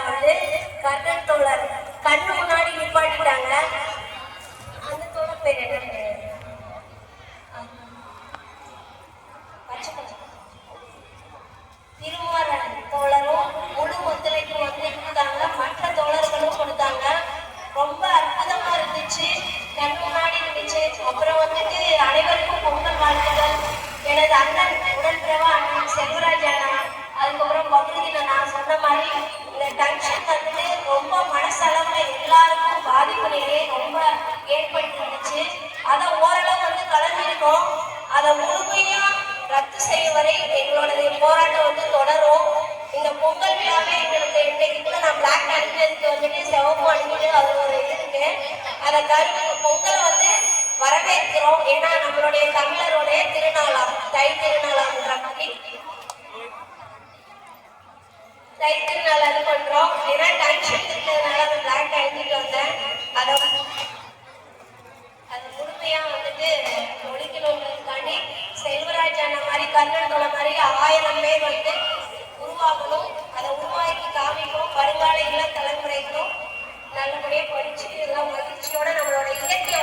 வந்து கர்ணன் தோழர் கண்ணு முன்னாடி நிப்பாட்டிட்டாங்க. அந்த தோழர் பேர் என்ன? திருமாறன் தோழரும் முழு ஒத்துழைப்பு வந்து கொடுத்தாங்க. மற்ற தோழர்களும் கொடுத்தாங்க. ரொம்ப அற்புதமா இருந்துச்சு. கண் முன்னாடி இருந்துச்சு. அப்புறம் வந்துட்டு அனைவருக்கும் பொங்கல் வாழ்த்துக்கள். எனது அண்ணன் உடன்பிறவா அண்ணன் செல்வராஜ் அண்ணா, அதுக்கப்புறம் பகுதியில நான் சொன்ன மாதிரி இந்த டென்ஷன் வந்துட்டு ரொம்ப மனசளவுல எல்லாருக்கும் பாதிப்பு நிலையை ரொம்ப ஏற்பட்டு இருந்துச்சு. அதை ஓரளவு வந்து கலந்துருக்கோம். அதை முழுமையா ரத்து செய்யும் வரை எங்களுடைய போராட்டம் வந்து தொடரும். இந்த பொங்கல் விழாவே எங்களுக்கு இன்னைக்கு கூட நான் பிளாக் அணிஞ்சதுக்கு வந்துட்டு சிவப்பு அணிஞ்சிட்டு அது ஒரு இது இருக்கு. அதை கருத்து பொங்கலை வந்து வரவேற்கிறோம். ஏன்னா நம்மளுடைய தமிழருடைய திருநாளாம், தை திருநாளாம்ன்ற மாதிரி தை திருநாள் அது பண்றோம். ஏன்னா டென்ஷன் இருக்கிறதுனால அந்த பிளாக் அணிஞ்சிட்டு வந்தேன். அதை முழுமையா வந்துட்டு ஒழிக்கணுன்றதுக்காண்டி செல்வராஜ் அண்ணா மாதிரி கர்ணன் தோழர் மாதிரி 1000 பேர் வந்து உருவாக்கணும். அதை உருவாக்கி காமிக்கணும். வருங்கால இளம் தலைமுறைகளும் நல்லபடியாக படிச்சு எல்லாம் மகிழ்ச்சியோட நம்மளோட இயற்கை